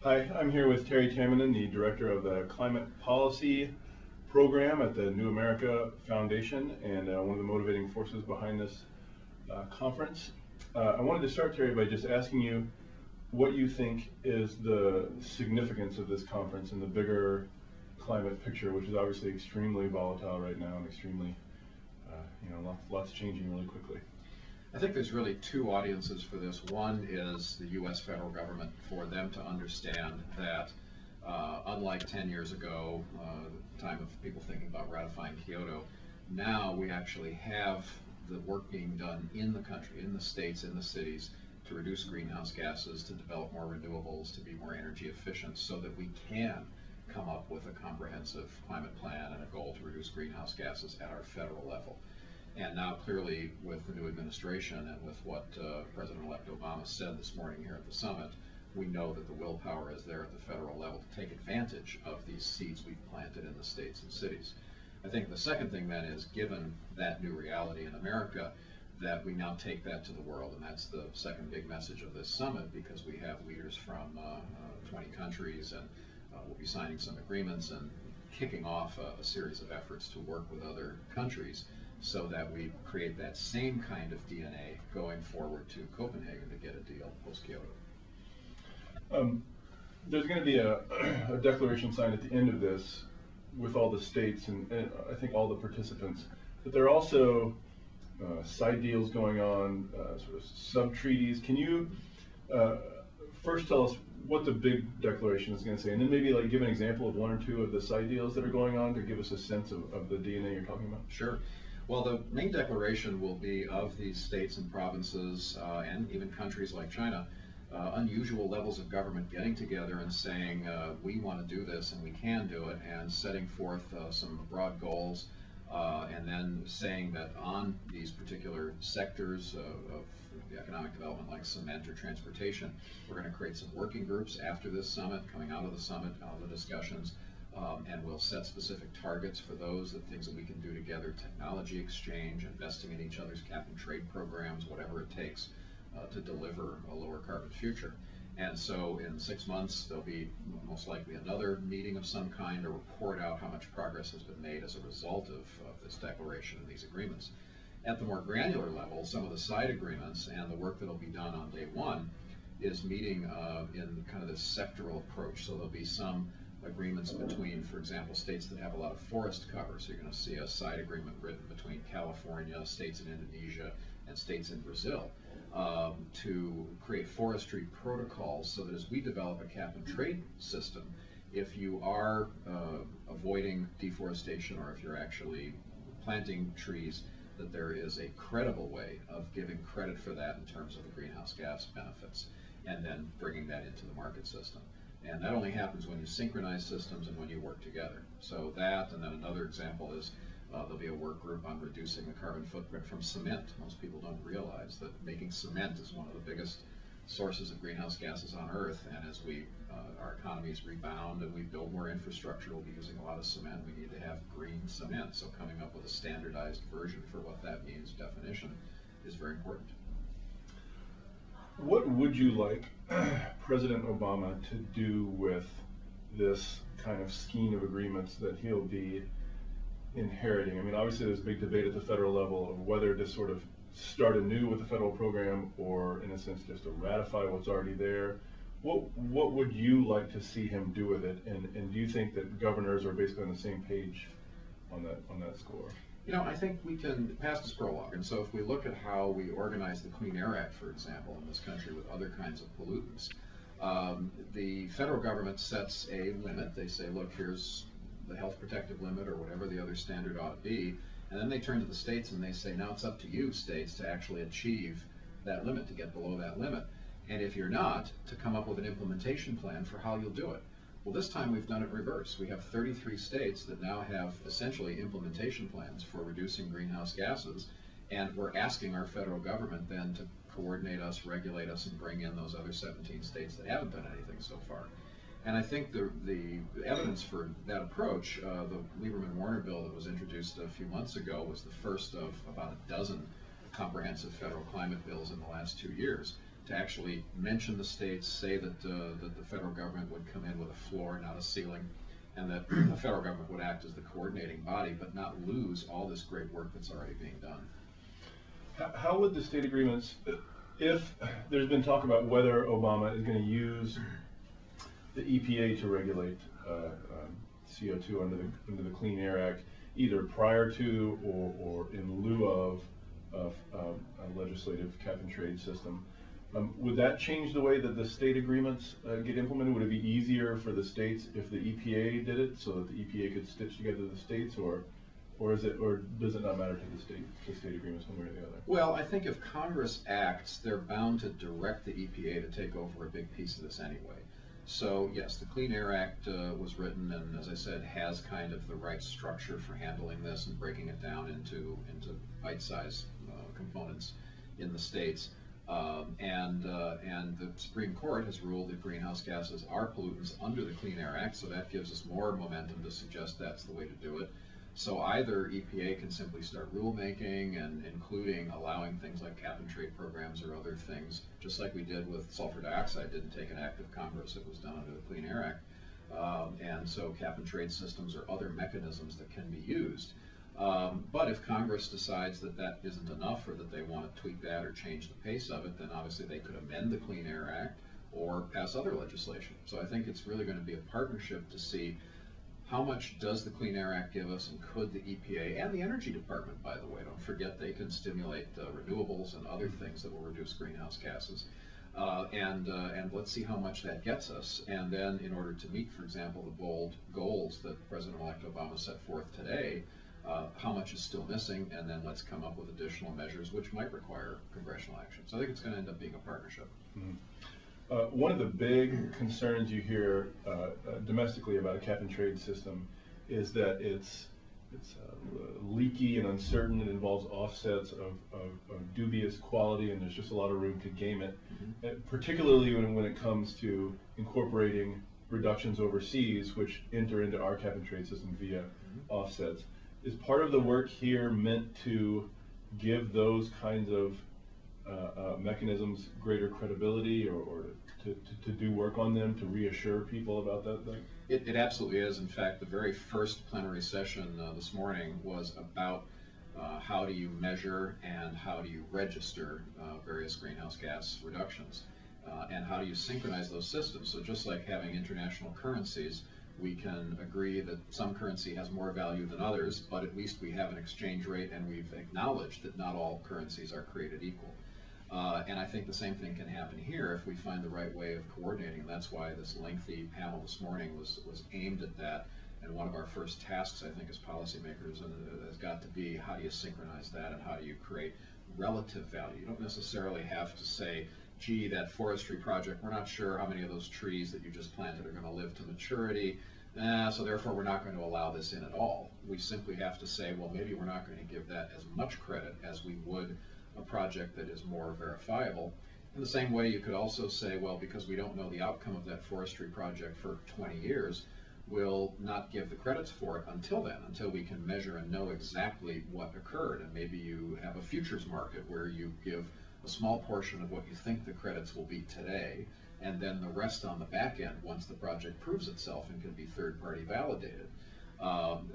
Hi, I'm here with Terry Tamminen, the director of the Climate Policy Program at the New America Foundation, and one of the motivating forces behind this conference. I wanted to start, Terry, by just asking you what you think is the significance of this conference in the bigger climate picture, which is obviously extremely volatile right now and extremely, lots changing really quickly. I think there's really two audiences for this. One is the U.S. federal government, for them to understand that unlike 10 years ago, the time of people thinking about ratifying Kyoto, now we actually have the work being done in the country, in the states, in the cities, to reduce greenhouse gases, to develop more renewables, to be more energy efficient, so that we can come up with a comprehensive climate plan and a goal to reduce greenhouse gases at our federal level. And now clearly with the new administration and with what President-elect Obama said this morning here at the summit, we know that the willpower is there at the federal level to take advantage of these seeds we've planted in the states and cities. I think the second thing then is, given that new reality in America, that we now take that to the world, and that's the second big message of this summit, because we have leaders from 20 countries, and we'll be signing some agreements and kicking off a series of efforts to work with other countries so that we create that same kind of DNA going forward to Copenhagen to get a deal post-Kyoto. There's going to be a declaration signed at the end of this with all the states and I think all the participants, but there are also side deals going on, sort of sub-treaties. Can you first tell us what the big declaration is going to say, and then maybe like give an example of one or two of the side deals that are going on to give us a sense of the DNA you're talking about? Sure. Well, the main declaration will be of these states and provinces and even countries like China, unusual levels of government getting together and saying we want to do this and we can do it, and setting forth some broad goals, and then saying that on these particular sectors of the economic development like cement or transportation, we're going to create some working groups after this summit, coming out of the summit, out of the discussions, and we'll set specific targets for those, the things that we can do together, technology exchange, investing in each other's cap and trade programs, whatever it takes to deliver a lower carbon future. And so in 6 months, there'll be most likely another meeting of some kind to report out how much progress has been made as a result of this declaration and these agreements. At the more granular level, some of the side agreements and the work that'll be done on day one is meeting in kind of this sectoral approach. So there'll be some agreements between, for example, states that have a lot of forest cover. So you're going to see a side agreement written between California, states in Indonesia, and states in Brazil to create forestry protocols so that as we develop a cap and trade system, if you are avoiding deforestation or if you're actually planting trees, that there is a credible way of giving credit for that in terms of the greenhouse gas benefits, and then bringing that into the market system. And that only happens when you synchronize systems and when you work together. So that, and then another example is there'll be a work group on reducing the carbon footprint from cement. Most people don't realize that making cement is one of the biggest sources of greenhouse gases on Earth. And as our economies rebound and we build more infrastructure, we'll be using a lot of cement. We need to have green cement. So coming up with a standardized version for what that means, definition, is very important. What would you like President Obama to do with this kind of skein of agreements that he'll be inheriting? I mean, obviously there's a big debate at the federal level of whether to sort of start anew with the federal program or, in a sense, just to ratify what's already there. What would you like to see him do with it? And do you think that governors are basically on the same page on that score? You know, I think we can pass this prologue. And so if we look at how we organize the Clean Air Act, for example, in this country with other kinds of pollutants, the federal government sets a limit. They say, look, here's the health protective limit or whatever the other standard ought to be. And then they turn to the states and they say, now it's up to you, states, to actually achieve that limit, to get below that limit. And if you're not, to come up with an implementation plan for how you'll do it. Well, this time we've done it reverse. We have 33 states that now have essentially implementation plans for reducing greenhouse gases, and we're asking our federal government then to coordinate us, regulate us, and bring in those other 17 states that haven't done anything so far. And I think the evidence for that approach, the Lieberman-Warner bill that was introduced a few months ago, was the first of about a dozen comprehensive federal climate bills in the last 2 years. to actually mention the states, say that that the federal government would come in with a floor, not a ceiling, and that the federal government would act as the coordinating body, but not lose all this great work that's already being done. How would the state agreements, if there's been talk about whether Obama is going to use the EPA to regulate CO2 under the Clean Air Act, either prior to or in lieu of a legislative cap and trade system, would that change the way that the state agreements get implemented? Would it be easier for the states if the EPA did it, so that the EPA could stitch together the states, or does it not matter to the state agreements one way or the other? Well, I think if Congress acts, they're bound to direct the EPA to take over a big piece of this anyway. So yes, the Clean Air Act was written, and as I said, has kind of the right structure for handling this and breaking it down into bite-sized components in the states. And the Supreme Court has ruled that greenhouse gases are pollutants under the Clean Air Act, so that gives us more momentum to suggest that's the way to do it. So either EPA can simply start rulemaking and including allowing things like cap and trade programs or other things, just like we did with sulfur dioxide. Didn't take an act of Congress, it was done under the Clean Air Act. And so cap and trade systems are other mechanisms that can be used. But if Congress decides that that isn't enough, or that they want to tweak that or change the pace of it, then obviously they could amend the Clean Air Act or pass other legislation. So I think it's really going to be a partnership to see how much does the Clean Air Act give us, and could the EPA and the Energy Department, by the way, don't forget they can stimulate renewables and other things that will reduce greenhouse gases. And let's see how much that gets us. And then in order to meet, for example, the bold goals that President-elect Obama set forth today, how much is still missing, and then let's come up with additional measures which might require congressional action. So I think it's going to end up being a partnership. Mm-hmm. One of the big concerns you hear domestically about a cap and trade system is that it's leaky and uncertain. It involves offsets of dubious quality, and there's just a lot of room to game it, particularly when it comes to incorporating reductions overseas, which enter into our cap and trade system via offsets. Is part of the work here meant to give those kinds of mechanisms greater credibility, or to do work on them, to reassure people about that thing? It absolutely is. In fact, the very first plenary session this morning was about how do you measure and how do you register various greenhouse gas reductions, and how do you synchronize those systems. So just like having international currencies, we can agree that some currency has more value than others, but at least we have an exchange rate, and we've acknowledged that not all currencies are created equal. And I think the same thing can happen here if we find the right way of coordinating. That's why this lengthy panel this morning was aimed at that. And one of our first tasks, I think, as policymakers has got to be, how do you synchronize that, and how do you create relative value? You don't necessarily have to say, gee, that forestry project, we're not sure how many of those trees that you just planted are going to live to maturity, so therefore we're not going to allow this in at all. We simply have to say, well, maybe we're not going to give that as much credit as we would a project that is more verifiable. In the same way, you could also say, well, because we don't know the outcome of that forestry project for 20 years, we'll not give the credits for it until then, until we can measure and know exactly what occurred. And maybe you have a futures market where you give a small portion of what you think the credits will be today, and then the rest on the back end once the project proves itself and can be third-party validated,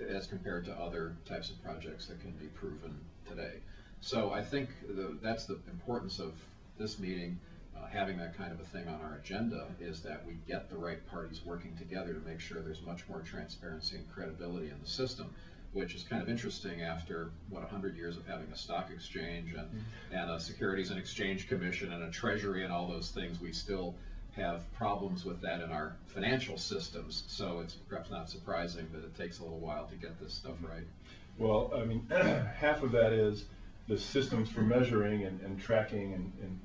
as compared to other types of projects that can be proven today. So I think that's the importance of this meeting, having that kind of a thing on our agenda, is that we get the right parties working together to make sure there's much more transparency and credibility in the system, which is kind of interesting after, 100 years of having a stock exchange and a Securities and Exchange Commission and a Treasury and all those things. We still have problems with that in our financial systems. So it's perhaps not surprising that it takes a little while to get this stuff right. Well, I mean, half of that is the systems for measuring and tracking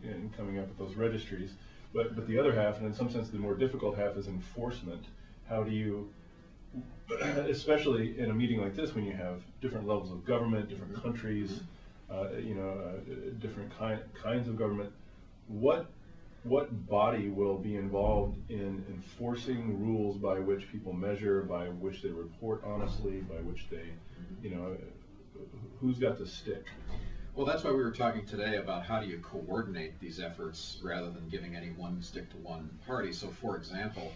and coming up with those registries. But the other half, and in some sense the more difficult half, is enforcement. How do you, especially in a meeting like this, when you have different levels of government, different countries, different kinds of government, what body will be involved in enforcing rules by which people measure, by which they report honestly, by which they, who's got the stick? Well, that's why we were talking today about how do you coordinate these efforts rather than giving any one stick to one party. So, for example,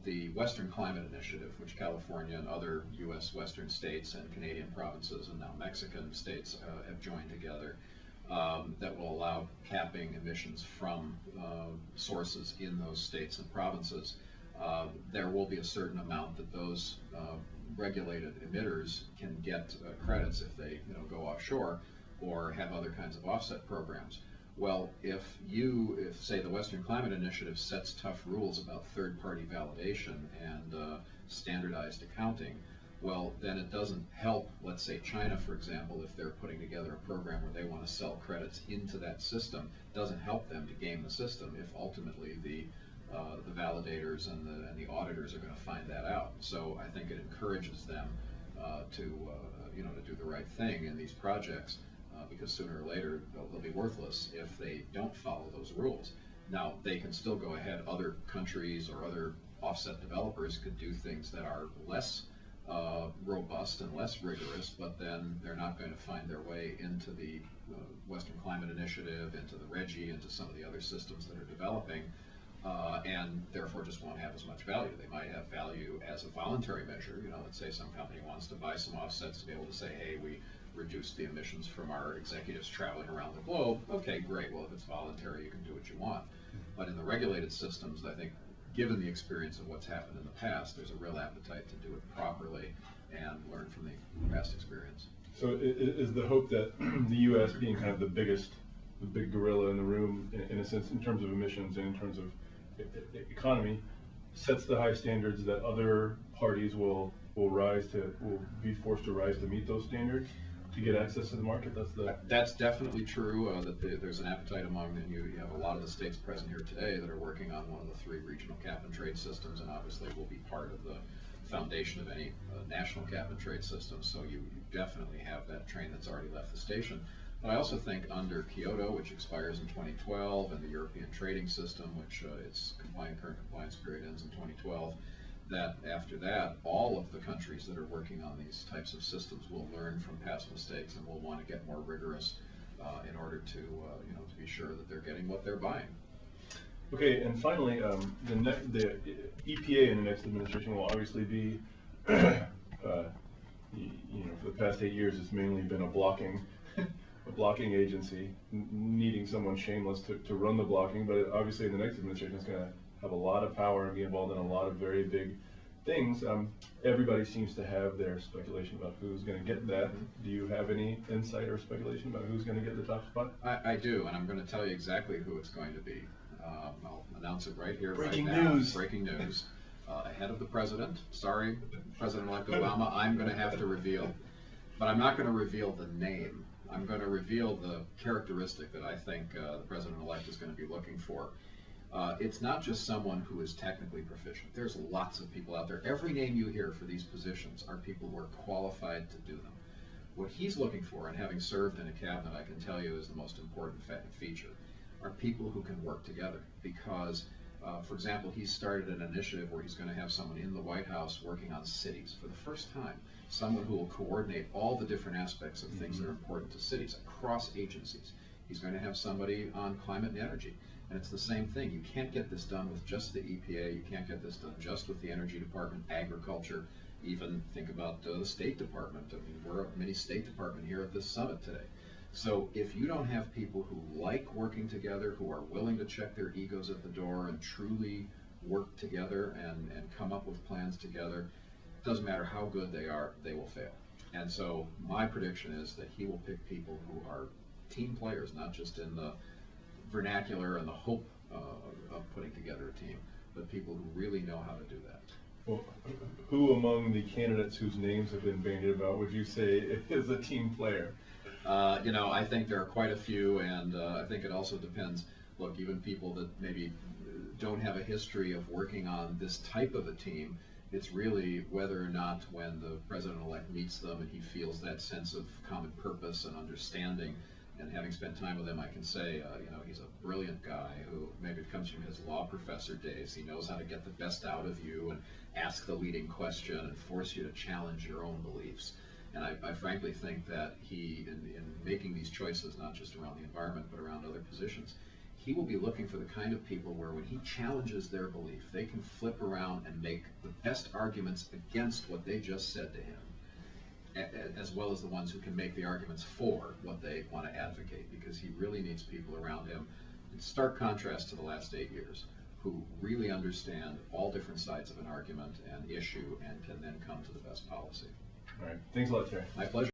the Western Climate Initiative, which California and other U.S. Western states and Canadian provinces and now Mexican states have joined together, that will allow capping emissions from sources in those states and provinces. There will be a certain amount that those regulated emitters can get credits if they go offshore or have other kinds of offset programs. Well, if say the Western Climate Initiative sets tough rules about third-party validation and standardized accounting, well, then it doesn't help, let's say China, for example, if they're putting together a program where they want to sell credits into that system, it doesn't help them to game the system if ultimately the validators and the auditors are going to find that out. So I think it encourages them to do the right thing in these projects, because sooner or later they'll be worthless if they don't follow those rules. Now, they can still go ahead. Other countries or other offset developers could do things that are less robust and less rigorous, but then they're not going to find their way into the Western Climate Initiative, into the RGGI, into some of the other systems that are developing, and therefore just won't have as much value. They might have value as a voluntary measure. Let's say some company wants to buy some offsets to be able to say, hey, we reduced the emissions from our executives traveling around the globe. Okay, great. Well, if it's voluntary, you can do what you want. But in the regulated systems, I think, given the experience of what's happened in the past, there's a real appetite to do it properly and learn from the past experience. So is the hope that the U.S. being kind of the big gorilla in the room, in a sense, in terms of emissions and in terms of economy, sets the high standards that other parties will be forced to rise to meet those standards to get access to the market? That's definitely true. That there's an appetite among, and you have a lot of the states present here today that are working on one of the 3 regional cap and trade systems, and obviously will be part of the foundation of any national cap and trade system. So you definitely have that train that's already left the station. But I also think under Kyoto, which expires in 2012, and the European trading system, which its current compliance period ends in 2012, that after that, all of the countries that are working on these types of systems will learn from past mistakes and will want to get more rigorous in order to to be sure that they're getting what they're buying. Okay, and finally, the EPA in the next administration will obviously be, for the past 8 years, it's mainly been a blocking agency, needing someone shameless to run the blocking. But obviously, in the next administration, it's going to have a lot of power and be involved in a lot of very big things. Everybody seems to have their speculation about who's going to get that. Do you have any insight or speculation about who's going to get the top spot? I do, and I'm going to tell you exactly who it's going to be. I'll announce it right here, Breaking right now. news. Breaking news. Ahead of the president. Sorry, President-elect Obama, I'm going to have to reveal. But I'm not going to reveal the name. I'm going to reveal the characteristic that I think the president-elect is going to be looking for. It's not just someone who is technically proficient. There's lots of people out there. Every name you hear for these positions are people who are qualified to do them. What he's looking for, and having served in a cabinet, I can tell you is the most important feature, are people who can work together. Because, for example, he's started an initiative where he's going to have someone in the White House working on cities for the first time. Someone who will coordinate all the different aspects of things that are important to cities across agencies. He's going to have somebody on climate and energy. And it's the same thing. You can't get this done with just the EPA. You can't get this done just with the Energy Department, agriculture. Even think about the State Department. I mean, we're a mini State Department here at this summit today. So if you don't have people who like working together, who are willing to check their egos at the door and truly work together and come up with plans together, it doesn't matter how good they are, they will fail. And so my prediction is that he will pick people who are team players, not just in the vernacular and the hope of putting together a team, but people who really know how to do that. Well, who among the candidates whose names have been bandied about would you say is a team player? I think there are quite a few, and I think it also depends. Look, even people that maybe don't have a history of working on this type of a team, it's really whether or not when the president-elect meets them and he feels that sense of common purpose and understanding. And having spent time with him, I can say, he's a brilliant guy who maybe it comes from his law professor days. He knows how to get the best out of you and ask the leading question and force you to challenge your own beliefs. And I frankly think that he, in making these choices, not just around the environment, but around other positions, he will be looking for the kind of people where when he challenges their belief, they can flip around and make the best arguments against what they just said to him, as well as the ones who can make the arguments for what they want to advocate, because he really needs people around him, in stark contrast to the last 8 years, who really understand all different sides of an argument and issue and can then come to the best policy. All right. Thanks a lot, Terry. My pleasure.